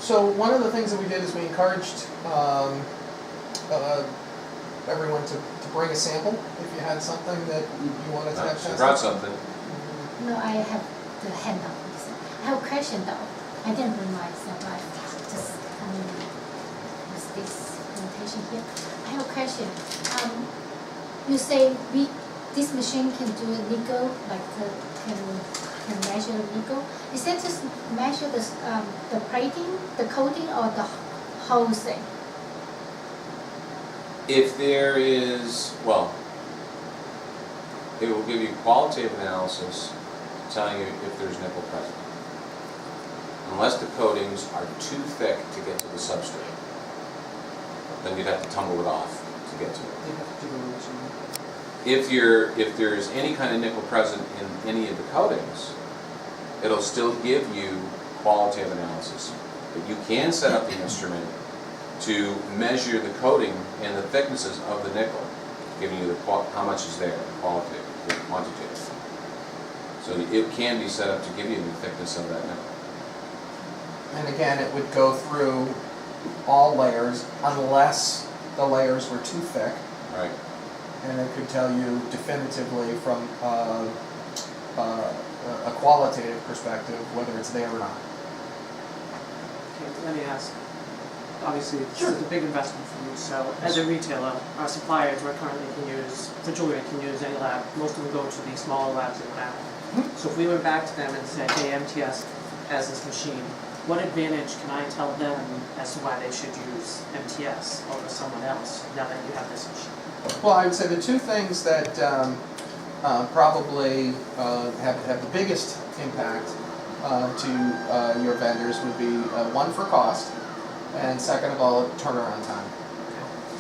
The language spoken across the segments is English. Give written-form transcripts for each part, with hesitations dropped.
So one of the things that we did is we encouraged everyone to bring a sample if you had something that you wanted to have tested. Brought something. No, I have the handout. I have a question though. I didn't bring myself. I just with this presentation here. I have a question. You say this machine can do a nickel, like can measure nickel. Is that just measure the plating, the coating, or the whole thing? If there is, well, it will give you qualitative analysis telling you if there's nickel present. Unless the coatings are too thick to get to the substrate, then you'd have to tumble it off to get to it. If there's any kind of nickel present in any of the coatings, it'll still give you qualitative analysis. But you can set up the instrument to measure the coating and the thicknesses of the nickel, giving you how much is there, qualitative, quantitative. So it can be set up to give you the thickness of that nickel. And again, it would go through all layers unless the layers were too thick. Right. And it could tell you definitively from a qualitative perspective whether it's there or not. Okay, let me ask. Obviously, this Sure. is a big investment for you. So, as a retailer, our suppliers currently can use, for jewelry, can use any lab. Most of them go to the smaller labs in town. So if we went back to them and said, hey, MTS has this machine, what advantage can I tell them as to why they should use MTS over someone else now that you have this machine? Well, I would say the two things that probably have the biggest impact to your vendors would be one for cost, and second of all, turnaround time.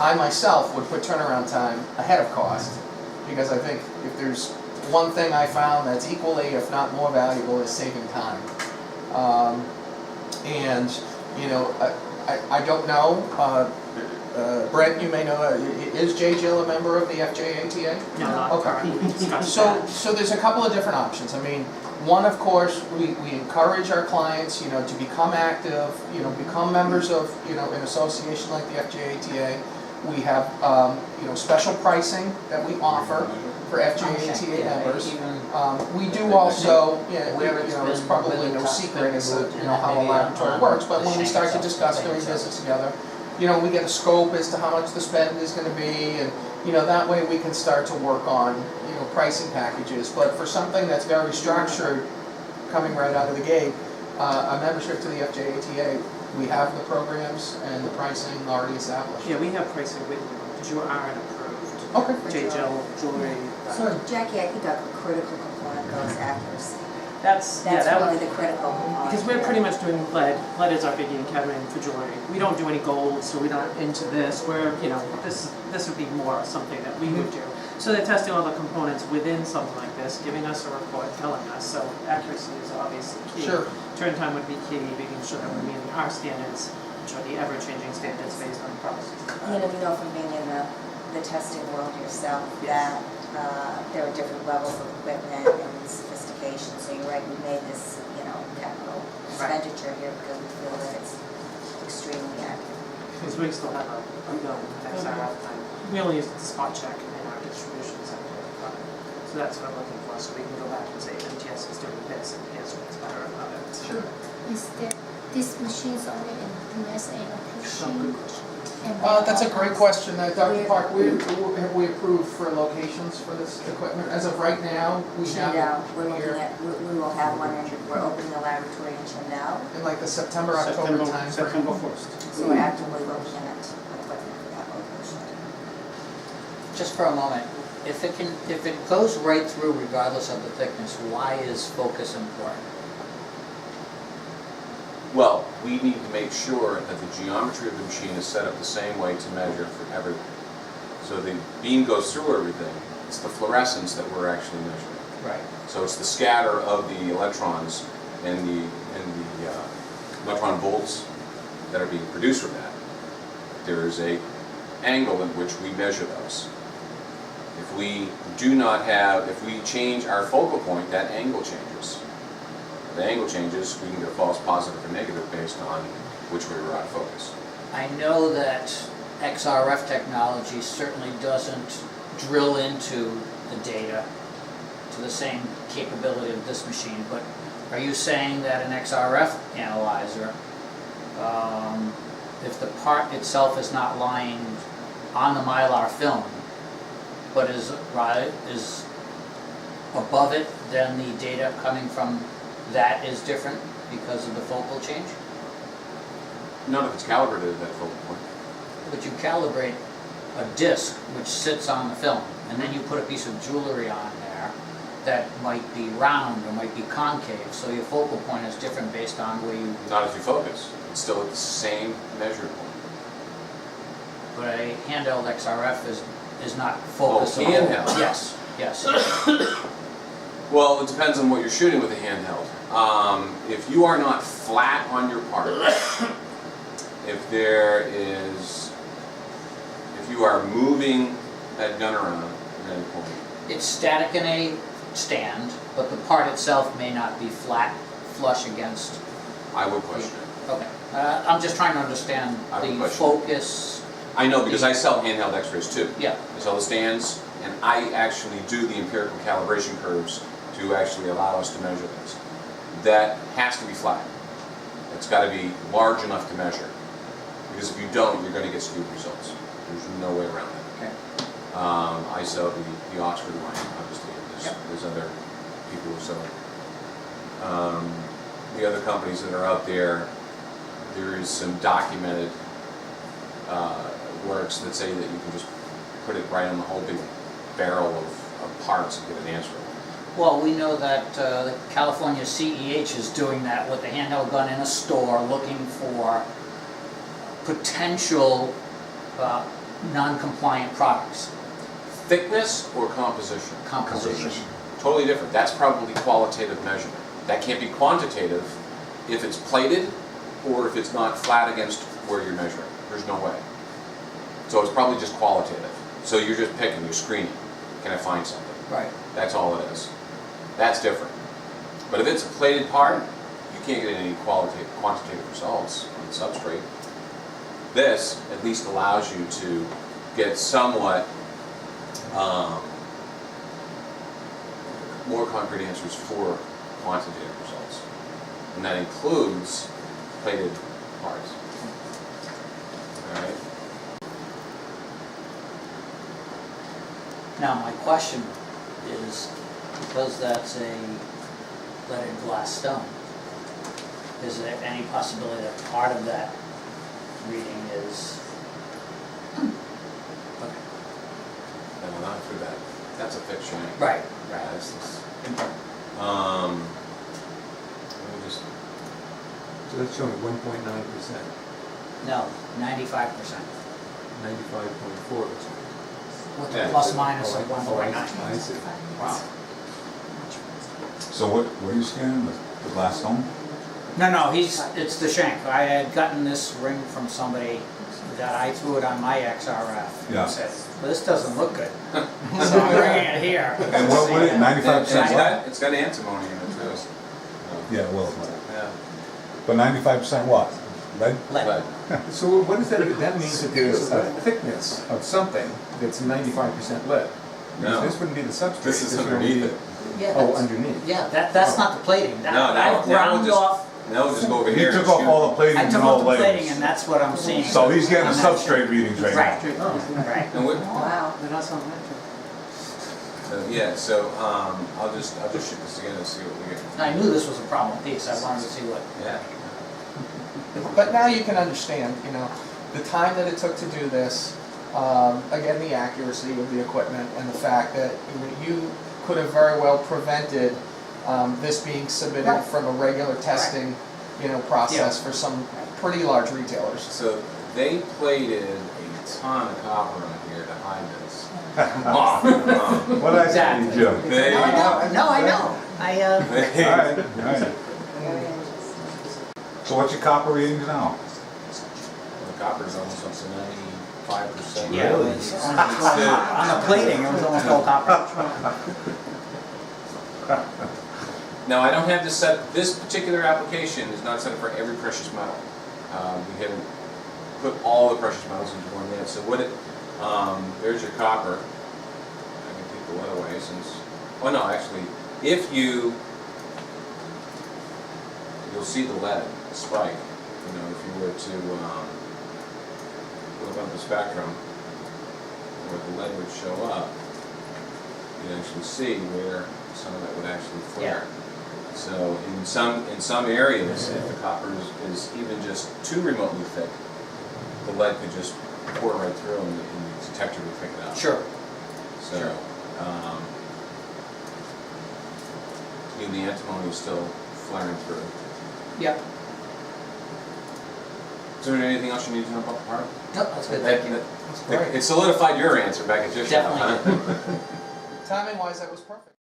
I myself would put turnaround time ahead of cost, because I think if there's one thing I found that's equally, if not more valuable, is saving time. And, you know, I don't know, Brent, you may know, is Jay Jill a member of the FJATA? No, not Okay. currently. So there's a couple of different options. I mean, one, of course, we encourage our clients, you know, to become active, you know, become members of, you know, an association like the FJATA. We have, you know, special pricing that we offer for FJATA members. We do also, you know, it's probably no secret as to, you know, how a laboratory works, but when we start to discuss doing business together, you know, we get a scope as to how much the spend is going to be, and, you know, that way we can start to work on, you know, pricing packages. But for something that's very structured, coming right out of the gate, a membership to the FJATA, we have the programs and the pricing already established. Yeah, we have pricing with you because you are an approved Okay. J. Jill jewelry. So Jackie, I think a critical component goes accuracy. That's That's that really would, the critical component. because we're pretty much doing lead. Lead is our biggie in Kettering for jewelry. We don't do any gold, so we're not into this. We're, you know, this would be more something that we would do. So they're testing all the components within something like this, giving us a report, telling us. So accuracy is obviously key. Sure. Turn time would be key, making sure that we're meeting our standards, which are the ever-changing standards based on process. You know from being in the testing world yourself, Yes. that there are different levels of equipment and sophistication. So you're right, we made this, you know, capital expenditure here because we feel that it's extremely accurate. Because we still have a bill that's our time. We only use the spot check in our distribution center. So that's what I'm looking for, so we can go back and say MTS is doing this and here's what's better about it. Sure. Is that this machine is only in USA Some good location? question. That's a great question. Dr. Park, have we approved for locations for this equipment? As of right now, we have We're looking here at, we will have one, and we're opening a laboratory in Tyndall. in like the September, October time. September 1st. So we're actively looking at equipment for that location. Just for a moment, if it goes right through regardless of the thickness, why is focus important? Well, we need to make sure that the geometry of the machine is set up the same way to measure for everything. So the beam goes through everything. It's the fluorescence that we're actually measuring. Right. So it's the scatter of the electrons and the electron volts that are being produced from that. There is a angle in which we measure those. If we change our focal point, that angle changes. If the angle changes, we can get a false positive or negative based on which we were out of focus. I know that XRF technology certainly doesn't drill into the data to the same capability of this machine, but are you saying that an XRF analyzer, if the part itself is not lying on the Mylar film, but is above it, then the data coming from that is different because of the focal change? None of it's calibrated at that focal point. But you calibrate a disc which sits on the film, and then you put a piece of jewelry on there that might be round or might be concave, so your focal point is different based on where you... Not if you focus. It's still at the same measure point. But a handheld XRF is not focused. Oh, handheld. Yes, yes. Well, it depends on what you're shooting with a handheld. If you are not flat on your part, if you are moving that gun around at any point, It's static in a stand, but the part itself may not be flat, flush against... I would question it. Okay. I'm just trying to understand I would the question focus. I know because I sell handheld X-rays too. Yeah. I sell the stands, and I actually do the empirical calibration curves to actually allow us to measure this. That has to be flat. It's got to be large enough to measure. Because if you don't, you're going to get skewed results. There's no way around that. Okay. I sell the Oxford line, obviously. Yep. There's other people who sell the other companies that are out there. There is some documented works that say that you can just put it right on the whole big barrel of parts and get an answer. Well, we know that the California CEH is doing that with the handheld gun in a store, looking for potential non-compliant products. Thickness or composition? Composition. Totally different. That's probably qualitative measurement. That can't be quantitative if it's plated or if it's not flat against where you're measuring. There's no way. So it's probably just qualitative. So you're just picking, you're screening. Can I find something? Right. That's all it is. That's different. But if it's a plated part, you can't get any quantitative results on the substrate. This at least allows you to get somewhat more concrete answers for quantitative results. And that includes plated parts. All right? Now, my question is, because that's a leaded glass stone, is there any possibility that part of that reading is... Okay. No, not through that. That's a fixed shank. Right, Yeah, right. this is, Okay. let me just, So that's showing 1.9%, No, 95%. 95.4. With the Yeah. plus minus of Oh, 1.9. I see. Wow. So what are you scanning, the glass stone? No, it's the shank. I had gotten this ring from somebody that I threw it on my XRF. Yeah. And said, well, this doesn't look good. So I'm bringing it here. And what is it, 95% what? it's got antimony in it too. Yeah, well, Yeah. but 95% what? Lead? Lead. So what does that, that means that there's a thickness of something that's 95% lead. No. This wouldn't be the substrate. This is would underneath be- it. Yeah, Oh, that's- underneath. Yeah, that's not the plating. That, No, I now we'll ground just- off, Now we'll just go over He here. took and off shoot. all the plating I and took all off the the plating, layers. and that's what I'm seeing. So he's getting the And that's- substrate readings right now. Right, Oh. right. And we, Wow. They're not so metric. yeah, so I'll just shoot this again and see what we get. I knew this was a problem piece. I wanted to see what. Yeah. But now you can understand, you know, the time that it took to do this, again, the accuracy of the equipment and the fact that you could have very well prevented this being submitted Right. from a regular testing, you know, process for some pretty large retailers. So they plated a ton of copper on here to hide this. Come What I say, Exactly. Jim? They, No, I know. they, All right, all right. Very interesting. So what's your copper readings now? the copper's almost up to 95%. Yeah, it was on the plating, it was almost all copper. Now, I don't have this set, this particular application is not set up for every precious metal. can put all the precious metals into one lid. So what it, there's your copper. I can take the lead away since, oh no, actually, if you'll see the lead spike, you know, if you were to look up the spectrum, where the lead would show up, you'd actually see where some of that would actually flare. So in some areas, if the copper is even just too remotely thick, the lead could just pour right through and the detector would pick it up. Sure. So, even the antimony is still flaring through. Yeah. Is there anything else you need to know about the part? No, that's good, thank you. That's great. It solidified your answer back at your shop, huh? Definitely. Timing wise, that was perfect.